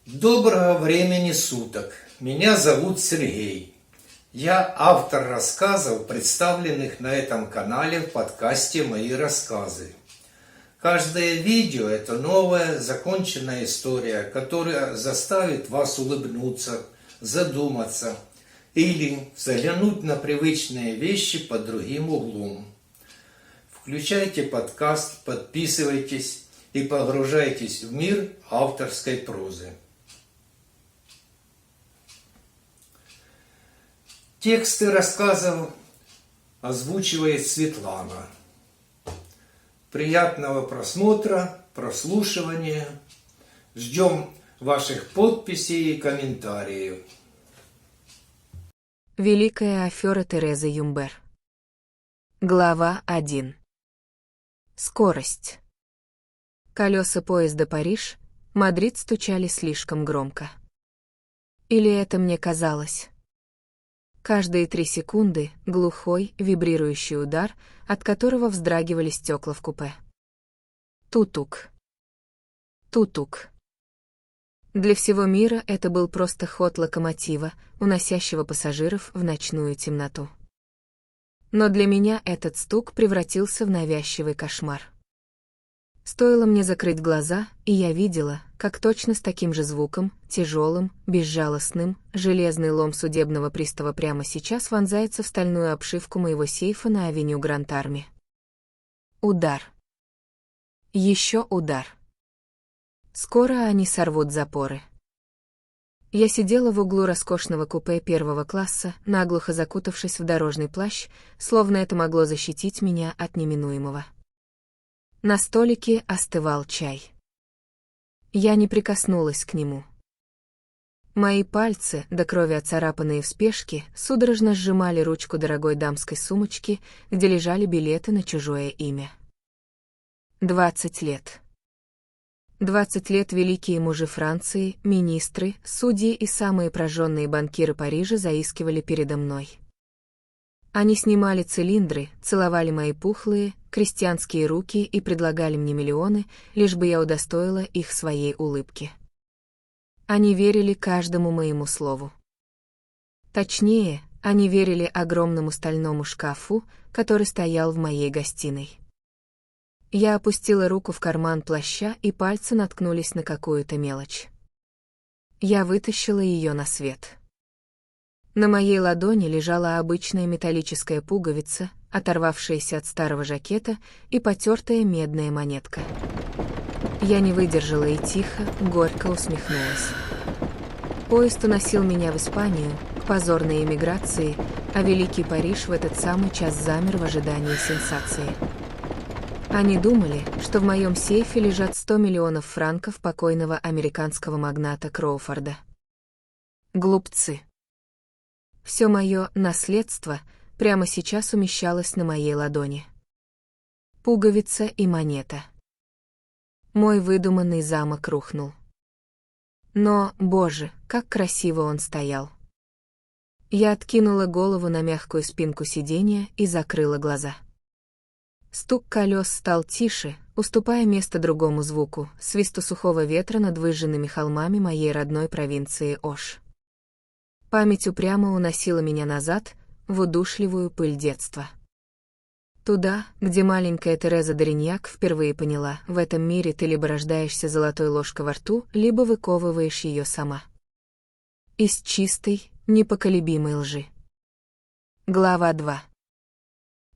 Доброго времени суток. Меня зовут Сергей. Я автор рассказов, представленных на этом канале в подкасте «Мои рассказы». Каждое видео – это новая, законченная история, которая заставит вас улыбнуться, задуматься или заглянуть на привычные вещи под другим углом. Включайте подкаст, подписывайтесь и погружайтесь в мир авторской прозы. Тексты рассказов озвучивает Светлана. Приятного просмотра, прослушивания. Ждем ваших подписей и комментариев. Великая афера Терезы Юмбер. Глава 1. Скорость. Колеса поезда Париж, Мадрид стучали слишком громко. Или это мне казалось? Каждые 3 секунды глухой, вибрирующий удар, от которого вздрагивали стекла в купе. Тутук. Тутук. Для всего мира это был просто ход локомотива, уносящего пассажиров в ночную темноту. Но для меня этот стук превратился в навязчивый кошмар. Стоило мне закрыть глаза, и я видела, как точно с таким же звуком, тяжелым, безжалостным, железный лом судебного пристава прямо сейчас вонзается в стальную обшивку моего сейфа на авеню Гранд-Арми. Удар. Еще удар. Скоро они сорвут запоры. Я сидела в углу роскошного купе первого класса, наглухо закутавшись в дорожный плащ, словно это могло защитить меня от неминуемого. На столике остывал чай. Я не прикоснулась к нему. Мои пальцы, до крови оцарапанные в спешке, судорожно сжимали ручку дорогой дамской сумочки, где лежали билеты на чужое имя. 20 лет. 20 лет великие мужи Франции, министры, судьи и самые прожженные банкиры Парижа заискивали передо мной. Они снимали цилиндры, целовали мои пухлые, крестьянские руки и предлагали мне миллионы, лишь бы я удостоила их своей улыбки. Они верили каждому моему слову. Точнее, они верили огромному стальному шкафу, который стоял в моей гостиной. Я опустила руку в карман плаща, и пальцы наткнулись на какую-то мелочь. Я вытащила ее на свет. На моей ладони лежала обычная металлическая пуговица, оторвавшаяся от старого жакета, и потертая медная монетка. Я не выдержала и тихо, горько усмехнулась. Поезд уносил меня в Испанию, к позорной эмиграции, а великий Париж в этот самый час замер в ожидании сенсации. Они думали, что в моем сейфе лежат 100 миллионов франков покойного американского магната Кроуфорда. Глупцы. Все мое наследство прямо сейчас умещалось на моей ладони. Пуговица и монета. Мой выдуманный замок рухнул. Но, боже, как красиво он стоял. Я откинула голову на мягкую спинку сиденья и закрыла глаза. Стук колес стал тише, уступая место другому звуку, свисту сухого ветра над выжженными холмами моей родной провинции Ош. Память упрямо уносила меня назад, в удушливую пыль детства. Туда, где маленькая Тереза Дориньяк впервые поняла, в этом мире ты либо рождаешься золотой ложкой во рту, либо выковываешь ее сама. Из чистой, непоколебимой лжи. Глава 2.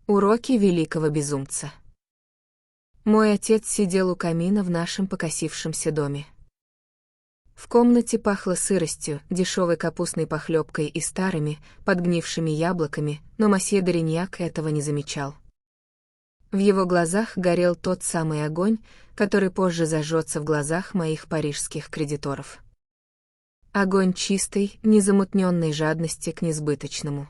Уроки великого безумца. Мой отец сидел у камина в нашем покосившемся доме. В комнате пахло сыростью, дешевой капустной похлебкой и старыми, подгнившими яблоками, но мосье Дориньяк этого не замечал. В его глазах горел тот самый огонь, который позже зажжется в глазах моих парижских кредиторов. Огонь чистой, незамутненной жадности к несбыточному.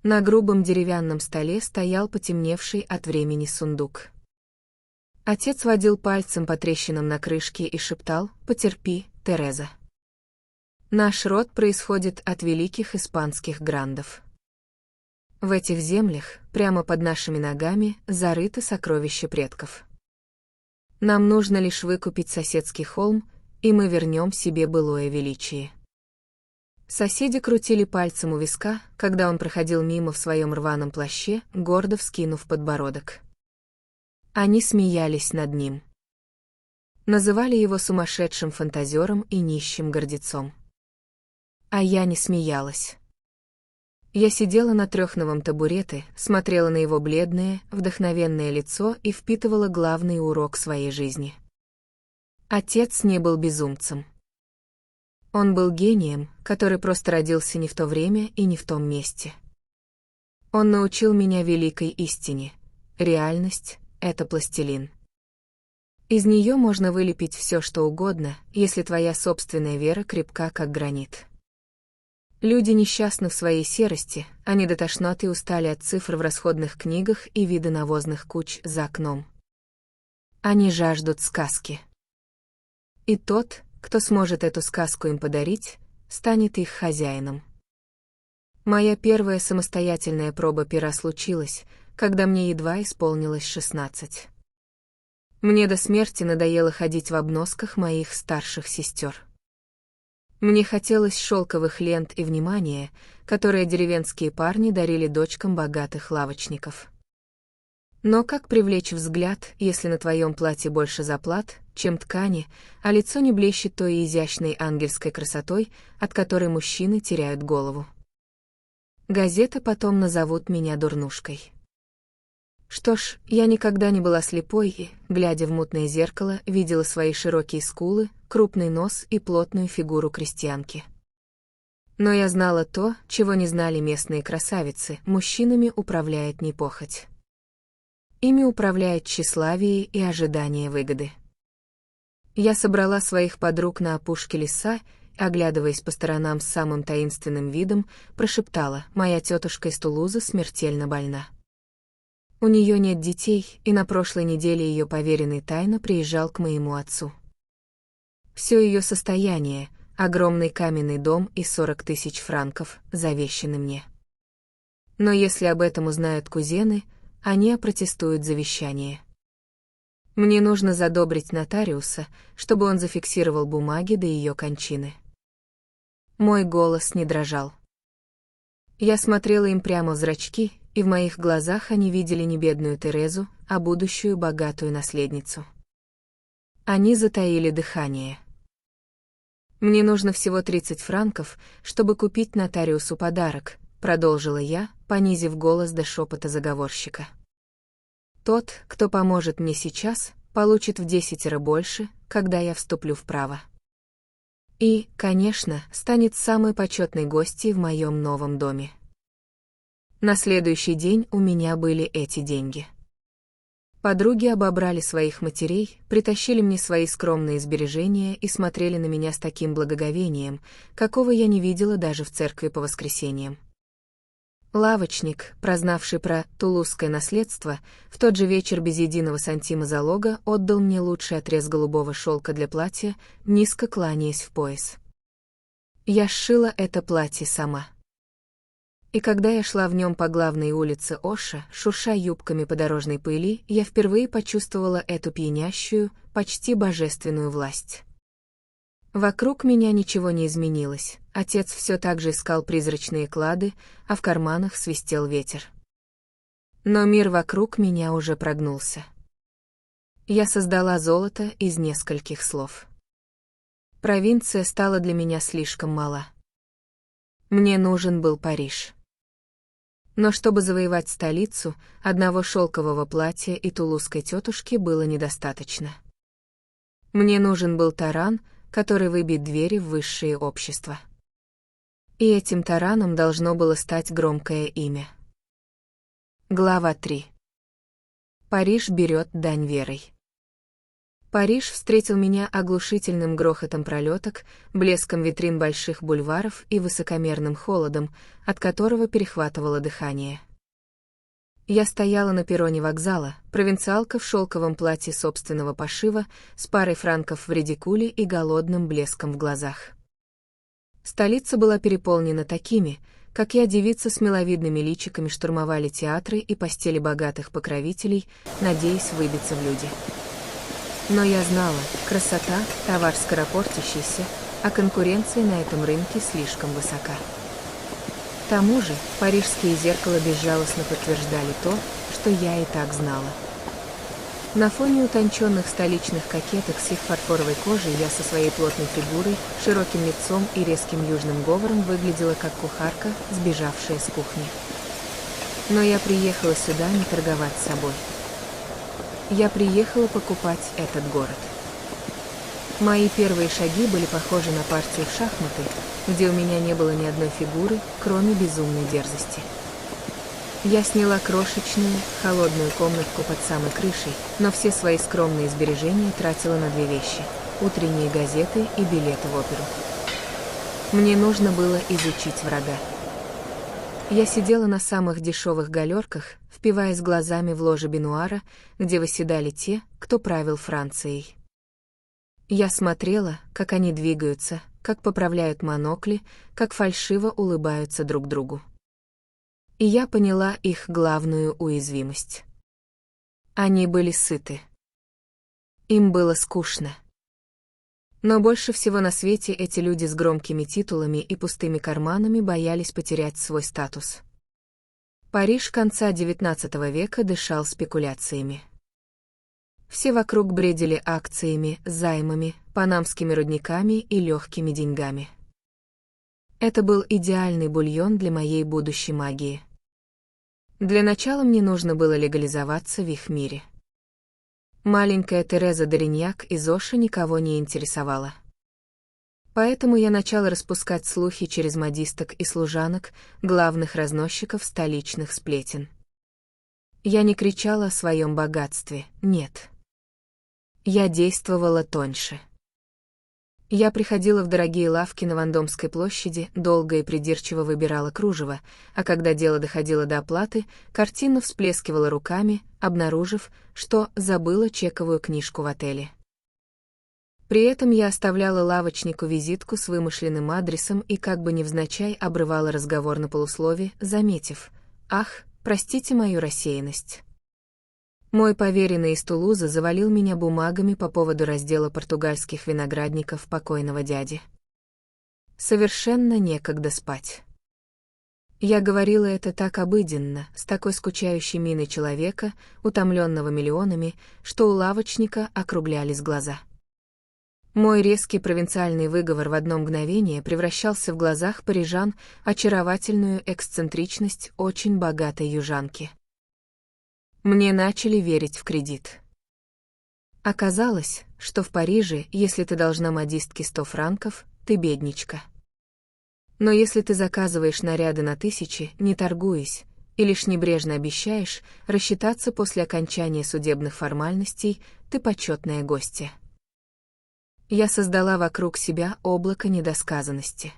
На грубом деревянном столе стоял потемневший от времени сундук. Отец водил пальцем по трещинам на крышке и шептал: «Потерпи, Тереза. Наш род происходит от великих испанских грандов. В этих землях, прямо под нашими ногами, зарыты сокровища предков. Нам нужно лишь выкупить соседский холм, и мы вернем себе былое величие. Соседи крутили пальцем у виска, когда он проходил мимо в своем рваном плаще, гордо вскинув подбородок. Они смеялись над ним. Называли его сумасшедшим фантазером и нищим гордецом. А я не смеялась. Я сидела на трёхновом табурете, смотрела на его бледное, вдохновенное лицо и впитывала главный урок своей жизни. Отец не был безумцем. Он был гением, который просто родился не в то время и не в том месте. Он научил меня великой истине. Реальность — это пластилин. Из нее можно вылепить все, что угодно, если твоя собственная вера крепка, как гранит. Люди несчастны в своей серости, они до тошноты устали от цифр в расходных книгах и вида навозных куч за окном. Они жаждут сказки. И тот, кто сможет эту сказку им подарить, станет их хозяином. Моя первая самостоятельная проба пера случилась, когда мне едва исполнилось 16. Мне до смерти надоело ходить в обносках моих старших сестер. Мне хотелось шелковых лент и внимания, которые деревенские парни дарили дочкам богатых лавочников. Но как привлечь взгляд, если на твоем платье больше заплат, чем ткани, а лицо не блещет той изящной ангельской красотой, от которой мужчины теряют голову? Газеты потом назовут меня дурнушкой. Что ж, я никогда не была слепой и, глядя в мутное зеркало, видела свои широкие скулы, крупный нос и плотную фигуру крестьянки. Но я знала то, чего не знали местные красавицы: мужчинами управляет не похоть. Ими управляет тщеславие и ожидание выгоды. Я собрала своих подруг на опушке леса, оглядываясь по сторонам с самым таинственным видом, прошептала: «Моя тетушка из Тулузы смертельно больна. У нее нет детей, и на прошлой неделе ее поверенный тайно приезжал к моему отцу. Все ее состояние, огромный каменный дом и 40 000 франков, завещаны мне. Но если об этом узнают кузены, они опротестуют завещание. Мне нужно задобрить нотариуса, чтобы он зафиксировал бумаги до ее кончины». Мой голос не дрожал. Я смотрела им прямо в зрачки, и в моих глазах они видели не бедную Терезу, а будущую богатую наследницу. Они затаили дыхание. «Мне нужно всего 30 франков, чтобы купить нотариусу подарок», — продолжила я, понизив голос до шепота заговорщика. «Тот, кто поможет мне сейчас, получит в 10 больше, когда я вступлю в право. И, конечно, станет самой почетной гостьей в моем новом доме». На следующий день у меня были эти деньги. Подруги обобрали своих матерей, притащили мне свои скромные сбережения и смотрели на меня с таким благоговением, какого я не видела даже в церкви по воскресеньям. Лавочник, прознавший про тулузское наследство, в тот же вечер без единого сантима залога отдал мне лучший отрез голубого шелка для платья, низко кланяясь в пояс. Я сшила это платье сама. И когда я шла в нем по главной улице Оша, шурша юбками по дорожной пыли, я впервые почувствовала эту пьянящую, почти божественную власть. Вокруг меня ничего не изменилось, отец все так же искал призрачные клады, а в карманах свистел ветер. Но мир вокруг меня уже прогнулся. Я создала золото из нескольких слов. Провинция стала для меня слишком мала. Мне нужен был Париж. Но чтобы завоевать столицу, одного шелкового платья и тулузской тетушки было недостаточно. Мне нужен был таран, который выбьет двери в высшее общество. И этим тараном должно было стать громкое имя. Глава 3. Париж берет дань верой. Париж встретил меня оглушительным грохотом пролеток, блеском витрин больших бульваров и высокомерным холодом, от которого перехватывало дыхание. Я стояла на перроне вокзала, провинциалка в шелковом платье собственного пошива, с парой франков в редикуле и голодным блеском в глазах. Столица была переполнена такими, как я, девицы с миловидными личиками штурмовали театры и постели богатых покровителей, надеясь выбиться в люди. Но я знала, красота – товар скоропортящийся, а конкуренция на этом рынке слишком высока. К тому же, парижские зеркала безжалостно подтверждали то, что я и так знала. На фоне утонченных столичных кокеток с их фарфоровой кожей я со своей плотной фигурой, широким лицом и резким южным говором выглядела как кухарка, сбежавшая с кухни. Но я приехала сюда не торговать собой. Я приехала покупать этот город. Мои первые шаги были похожи на партию в шахматы, где у меня не было ни одной фигуры, кроме безумной дерзости. Я сняла крошечную, холодную комнатку под самой крышей, но все свои скромные сбережения тратила на две вещи – утренние газеты и билеты в оперу. Мне нужно было изучить врага. Я сидела на самых дешевых галерках, впиваясь глазами в ложе бенуара, где восседали те, кто правил Францией. Я смотрела, как они двигаются, как поправляют монокли, как фальшиво улыбаются друг другу. И я поняла их главную уязвимость. Они были сыты. Им было скучно. Но больше всего на свете эти люди с громкими титулами и пустыми карманами боялись потерять свой статус. Париж конца XIX века дышал спекуляциями. Все вокруг бредили акциями, займами, панамскими рудниками и легкими деньгами. Это был идеальный бульон для моей будущей магии. Для начала мне нужно было легализоваться в их мире. Маленькая Тереза Дориньяк из Оша никого не интересовала. Поэтому я начала распускать слухи через модисток и служанок, главных разносчиков столичных сплетен. Я не кричала о своем богатстве, нет. Я действовала тоньше. Я приходила в дорогие лавки на Вандомской площади, долго и придирчиво выбирала кружево, а когда дело доходило до оплаты, картинно всплескивала руками, обнаружив, что забыла чековую книжку в отеле. При этом я оставляла лавочнику визитку с вымышленным адресом и как бы невзначай обрывала разговор на полуслове, заметив: «Ах, простите мою рассеянность». Мой поверенный из Тулуза завалил меня бумагами по поводу раздела португальских виноградников покойного дяди. Совершенно некогда спать. Я говорила это так обыденно, с такой скучающей миной человека, утомленного миллионами, что у лавочника округлялись глаза. Мой резкий провинциальный выговор в одно мгновение превращался в глазах парижан очаровательную эксцентричность очень богатой южанки. Мне начали верить в кредит. Оказалось, что в Париже, если ты должна модистке 100 франков, ты бедничка. Но если ты заказываешь наряды на 1000, не торгуясь, и лишь небрежно обещаешь рассчитаться после окончания судебных формальностей, ты почетная гостья. Я создала вокруг себя облако недосказанности.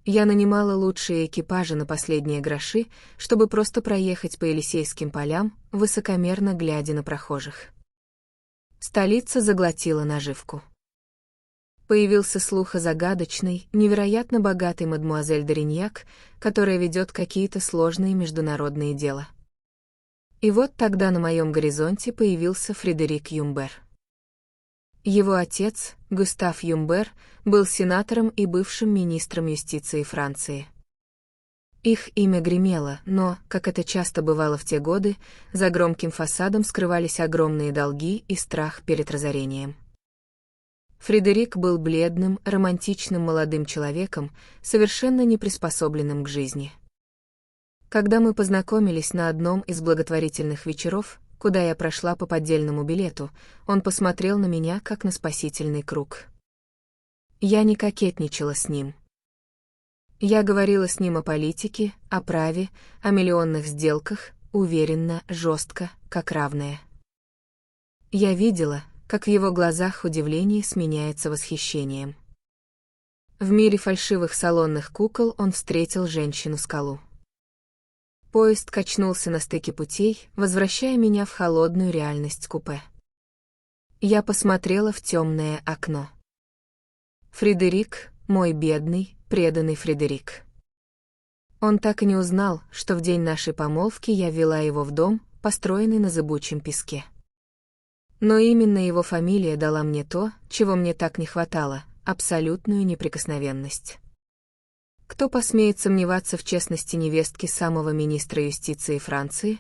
Я нанимала лучшие экипажи на последние гроши, чтобы просто проехать по Елисейским полям, высокомерно глядя на прохожих. Столица заглотила наживку. Появился слух о загадочной, невероятно богатой мадмуазель Дориньяк, которая ведет какие-то сложные международные дела. И вот тогда на моем горизонте появился Фредерик Юмбер. Его отец, Густав Юмбер, был сенатором и бывшим министром юстиции Франции. Их имя гремело, но, как это часто бывало в те годы, за громким фасадом скрывались огромные долги и страх перед разорением. Фредерик был бледным, романтичным молодым человеком, совершенно не приспособленным к жизни. Когда мы познакомились на одном из благотворительных вечеров, куда я прошла по поддельному билету, он посмотрел на меня как на спасительный круг. Я не кокетничала с ним. Я говорила с ним о политике, о праве, о миллионных сделках, уверенно, жестко, как равная. Я видела, как в его глазах удивление сменяется восхищением. В мире фальшивых салонных кукол он встретил женщину-скалу. Поезд качнулся на стыке путей, возвращая меня в холодную реальность купе. Я посмотрела в темное окно. Фредерик, мой бедный, преданный Фредерик. Он так и не узнал, что в день нашей помолвки я ввела его в дом, построенный на зыбучем песке. Но именно его фамилия дала мне то, чего мне так не хватало — абсолютную неприкосновенность. Кто посмеет сомневаться в честности невестки самого министра юстиции Франции?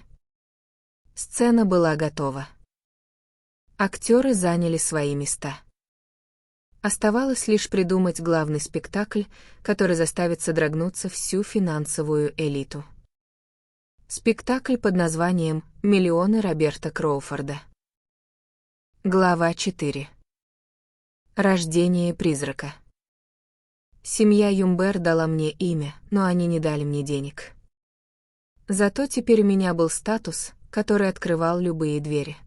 Сцена была готова. Актеры заняли свои места. Оставалось лишь придумать главный спектакль, который заставит содрогнуться всю финансовую элиту. Спектакль под названием «Миллионы Роберта Кроуфорда». Глава 4. Рождение призрака. Семья Юмбер дала мне имя, но они не дали мне денег. Зато теперь у меня был статус, который открывал любые двери.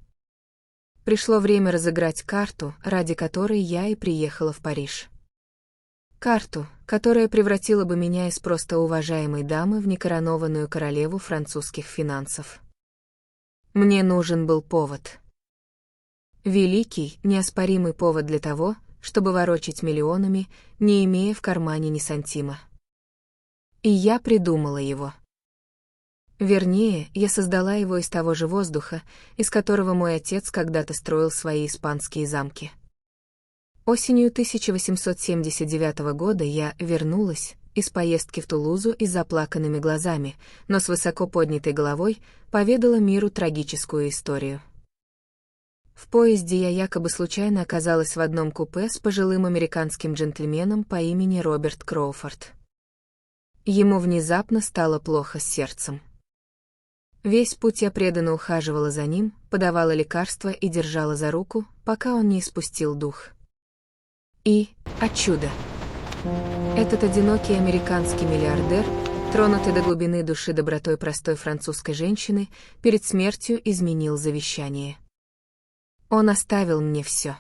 Пришло время разыграть карту, ради которой я и приехала в Париж. Карту, которая превратила бы меня из просто уважаемой дамы в некоронованную королеву французских финансов. Мне нужен был повод. Великий, неоспоримый повод для того, чтобы ворочать миллионами, не имея в кармане ни сантима. И я придумала его. Вернее, я создала его из того же воздуха, из которого мой отец когда-то строил свои испанские замки. Осенью 1879 года я вернулась из поездки в Тулузу и с заплаканными глазами, но с высоко поднятой головой поведала миру трагическую историю. В поезде я якобы случайно оказалась в одном купе с пожилым американским джентльменом по имени Роберт Кроуфорд. Ему внезапно стало плохо с сердцем. Весь путь я преданно ухаживала за ним, подавала лекарства и держала за руку, пока он не испустил дух. И, о чудо! Этот одинокий американский миллиардер, тронутый до глубины души добротой простой французской женщины, перед смертью изменил завещание. Он оставил мне все.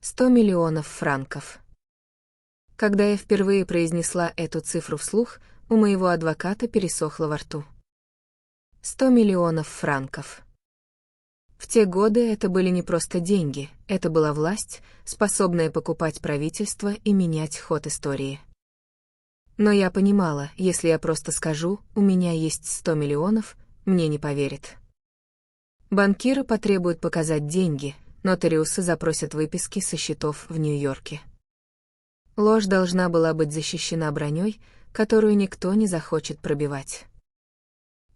100 миллионов франков. Когда я впервые произнесла эту цифру вслух, у моего адвоката пересохло во рту. 100 миллионов франков. В те годы это были не просто деньги, это была власть, способная покупать правительство и менять ход истории. Но я понимала, если я просто скажу, у меня есть 100 миллионов, мне не поверят. Банкиры потребуют показать деньги, нотариусы запросят выписки со счетов в Нью-Йорке. Ложь должна была быть защищена броней, которую никто не захочет пробивать.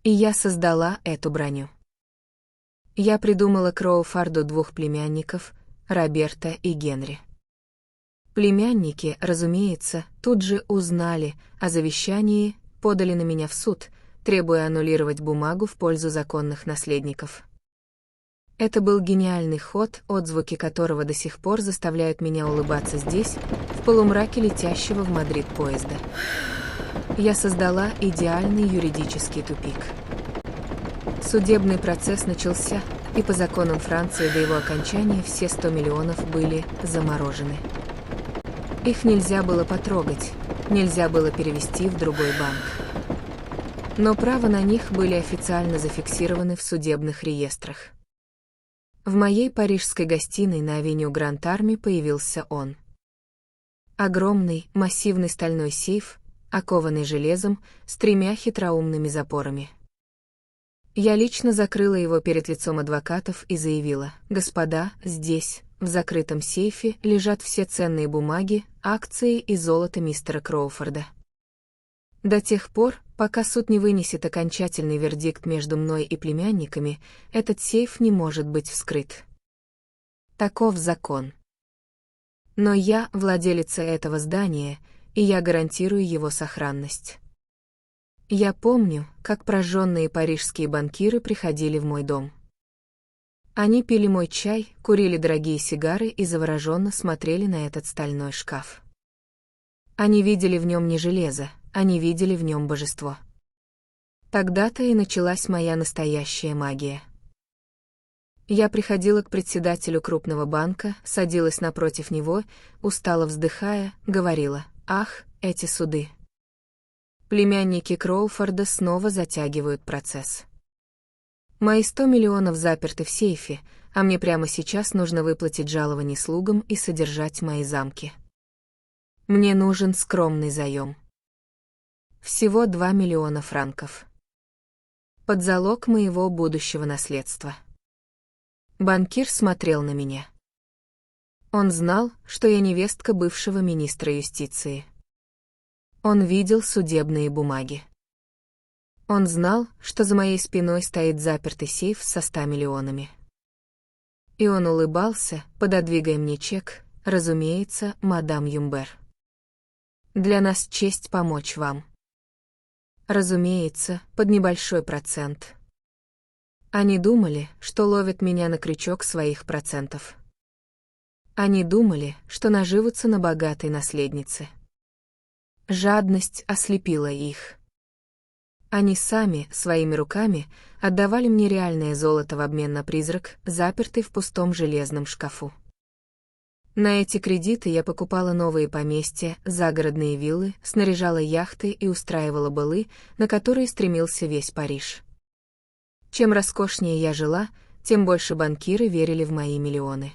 И я создала эту броню. Я придумала Кроуфорду 2 племянников, Роберта и Генри. Племянники, разумеется, тут же узнали о завещании, подали на меня в суд, требуя аннулировать бумагу в пользу законных наследников. Это был гениальный ход, отзвуки которого до сих пор заставляют меня улыбаться здесь, в полумраке летящего в Мадрид поезда. Я создала идеальный юридический тупик. Судебный процесс начался, и по законам Франции до его окончания все 100 миллионов были заморожены. Их нельзя было потрогать, нельзя было перевести в другой банк. Но права на них были официально зафиксированы в судебных реестрах. В моей парижской гостиной на авеню Гранд-Арми появился он. Огромный, массивный стальной сейф, окованный железом, с 3 хитроумными запорами. Я лично закрыла его перед лицом адвокатов и заявила: «Господа, здесь, в закрытом сейфе, лежат все ценные бумаги, акции и золото мистера Кроуфорда. До тех пор, пока суд не вынесет окончательный вердикт между мной и племянниками, этот сейф не может быть вскрыт. Таков закон. Но я владелица этого здания, и я гарантирую его сохранность». Я помню, как прожженные парижские банкиры приходили в мой дом. Они пили мой чай, курили дорогие сигары и завороженно смотрели на этот стальной шкаф. Они видели в нем не железо, они видели в нем божество. Тогда-то и началась моя настоящая магия. Я приходила к председателю крупного банка, садилась напротив него, устало вздыхая, говорила: «Ах, эти суды! Племянники Кроуфорда снова затягивают процесс. Мои 100 миллионов заперты в сейфе, а мне прямо сейчас нужно выплатить жалования слугам и содержать мои замки. Мне нужен скромный заем. Всего 2 миллиона франков. Под залог моего будущего наследства. Банкир смотрел на меня. Он знал, что я невестка бывшего министра юстиции. Он видел судебные бумаги. Он знал, что за моей спиной стоит запертый сейф со 100 миллионами. И он улыбался, пододвигая мне чек, разумеется, мадам Юмбер. Для нас честь помочь вам. Разумеется, под небольшой процент. Они думали, что ловят меня на крючок своих процентов. Они думали, что наживутся на богатой наследнице. Жадность ослепила их. Они сами, своими руками, отдавали мне реальное золото в обмен на призрак, запертый в пустом железном шкафу. На эти кредиты я покупала новые поместья, загородные виллы, снаряжала яхты и устраивала балы, на которые стремился весь Париж. Чем роскошнее я жила, тем больше банкиры верили в мои миллионы.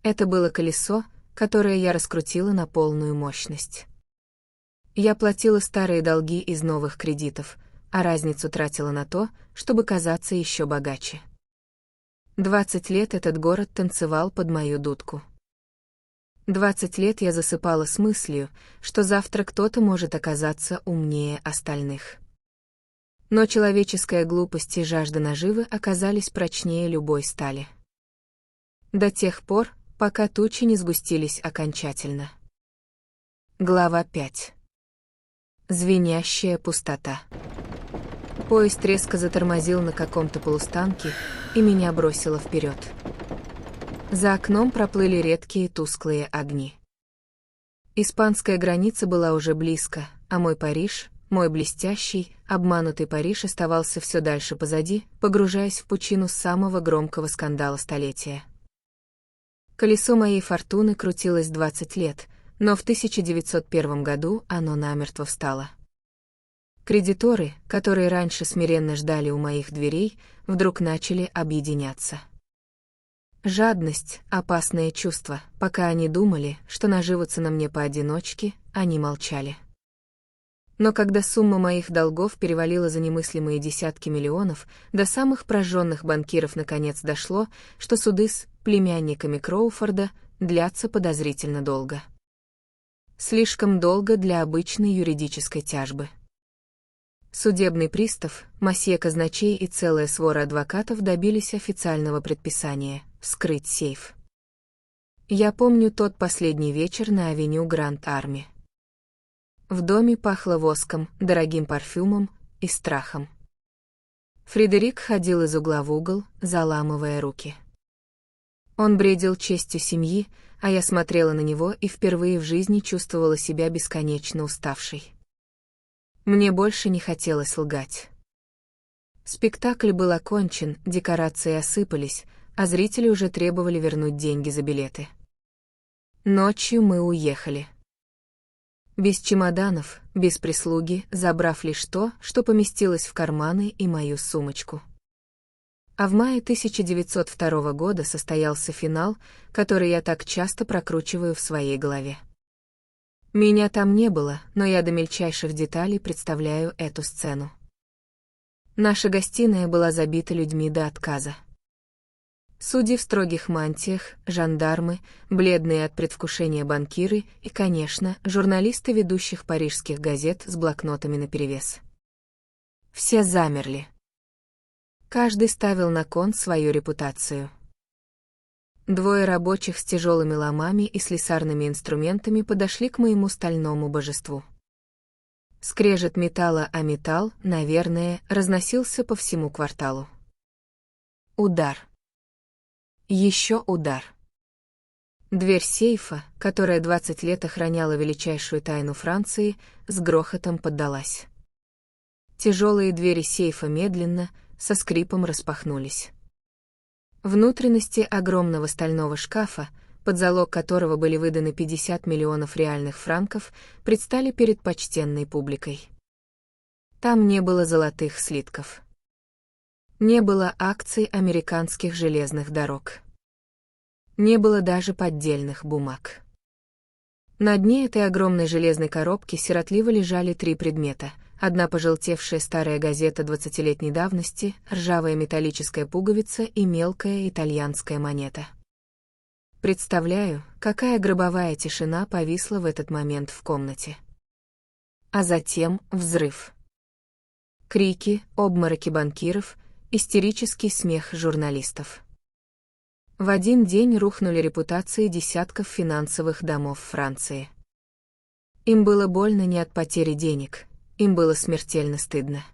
Это было колесо, которое я раскрутила на полную мощность. Я платила старые долги из новых кредитов, а разницу тратила на то, чтобы казаться еще богаче. 20 лет этот город танцевал под мою дудку. 20 лет я засыпала с мыслью, что завтра кто-то может оказаться умнее остальных. Но человеческая глупость и жажда наживы оказались прочнее любой стали. До тех пор, пока тучи не сгустились окончательно. Глава 5. Звенящая пустота. Поезд резко затормозил на каком-то полустанке, и меня бросило вперед. За окном проплыли редкие тусклые огни. Испанская граница была уже близко, а мой Париж, мой блестящий, обманутый Париж оставался все дальше позади, погружаясь в пучину самого громкого скандала столетия. Колесо моей фортуны крутилось 20 лет, но в 1901 году оно намертво встало. Кредиторы, которые раньше смиренно ждали у моих дверей, вдруг начали объединяться. Жадность — опасное чувство. Пока они думали, что наживутся на мне поодиночке, они молчали. Но когда сумма моих долгов перевалила за немыслимые десятки миллионов, до самых прожженных банкиров наконец дошло, что суды с племянниками Кроуфорда длятся подозрительно долго. Слишком долго для обычной юридической тяжбы. Судебный пристав, мосье казначей и целая свора адвокатов добились официального предписания — вскрыть сейф. Я помню тот последний вечер на авеню Гранд-Арми. В доме пахло воском, дорогим парфюмом и страхом. Фредерик ходил из угла в угол, заламывая руки. Он бредил честью семьи, а я смотрела на него и впервые в жизни чувствовала себя бесконечно уставшей. Мне больше не хотелось лгать. Спектакль был окончен, декорации осыпались, а зрители уже требовали вернуть деньги за билеты. Ночью мы уехали. Без чемоданов, без прислуги, забрав лишь то, что поместилось в карманы и мою сумочку. А в мае 1902 года состоялся финал, который я так часто прокручиваю в своей голове. Меня там не было, но я до мельчайших деталей представляю эту сцену. Наша гостиная была забита людьми до отказа. Судьи в строгих мантиях, жандармы, бледные от предвкушения банкиры и, конечно, журналисты ведущих парижских газет с блокнотами наперевес. Все замерли. Каждый ставил на кон свою репутацию. Двое рабочих с тяжелыми ломами и слесарными инструментами подошли к моему стальному божеству. Скрежет металла о металл, наверное, разносился по всему кварталу. Удар. Еще удар. Дверь сейфа, которая 20 лет охраняла величайшую тайну Франции, с грохотом поддалась. Тяжелые двери сейфа медленно, со скрипом распахнулись. Внутренности огромного стального шкафа, под залог которого были выданы 50 миллионов реальных франков, предстали перед почтенной публикой. Там не было золотых слитков. Не было акций американских железных дорог. Не было даже поддельных бумаг. На дне этой огромной железной коробки сиротливо лежали 3 предмета: одна пожелтевшая старая газета 20-летней давности, ржавая металлическая пуговица и мелкая итальянская монета. Представляю, какая гробовая тишина повисла в этот момент в комнате. А затем взрыв. Крики, обмороки банкиров, истерический смех журналистов. В один день рухнули репутации десятков финансовых домов Франции. Им было больно не от потери денег, им было смертельно стыдно.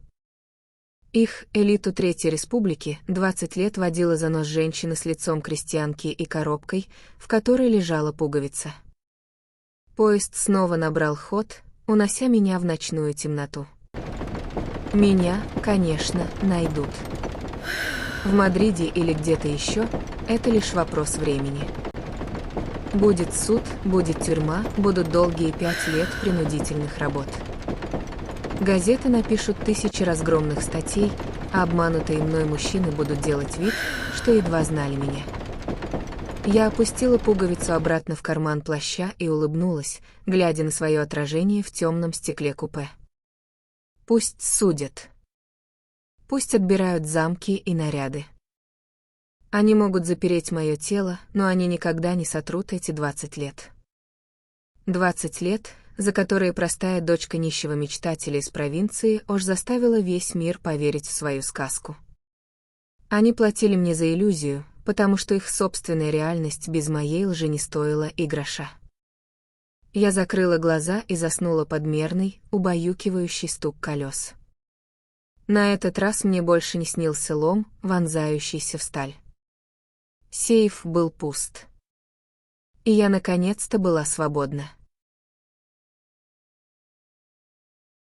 Их, элиту Третьей Республики, 20 лет водила за нос женщина с лицом крестьянки и коробкой, в которой лежала пуговица. Поезд снова набрал ход, унося меня в ночную темноту. Меня, конечно, найдут. В Мадриде или где-то еще — это лишь вопрос времени. Будет суд, будет тюрьма, будут долгие 5 лет принудительных работ. Газеты напишут тысячи разгромных статей, а обманутые мной мужчины будут делать вид, что едва знали меня. Я опустила пуговицу обратно в карман плаща и улыбнулась, глядя на свое отражение в темном стекле купе. Пусть судят. Пусть отбирают замки и наряды. Они могут запереть мое тело, но они никогда не сотрут эти 20 лет. 20 лет, за которые простая дочка нищего мечтателя из провинции уж заставила весь мир поверить в свою сказку. Они платили мне за иллюзию, потому что их собственная реальность без моей лжи не стоила и гроша. Я закрыла глаза и заснула под мерный, убаюкивающий стук колес. На этот раз мне больше не снился лом, вонзающийся в сталь. Сейф был пуст. И я наконец-то была свободна.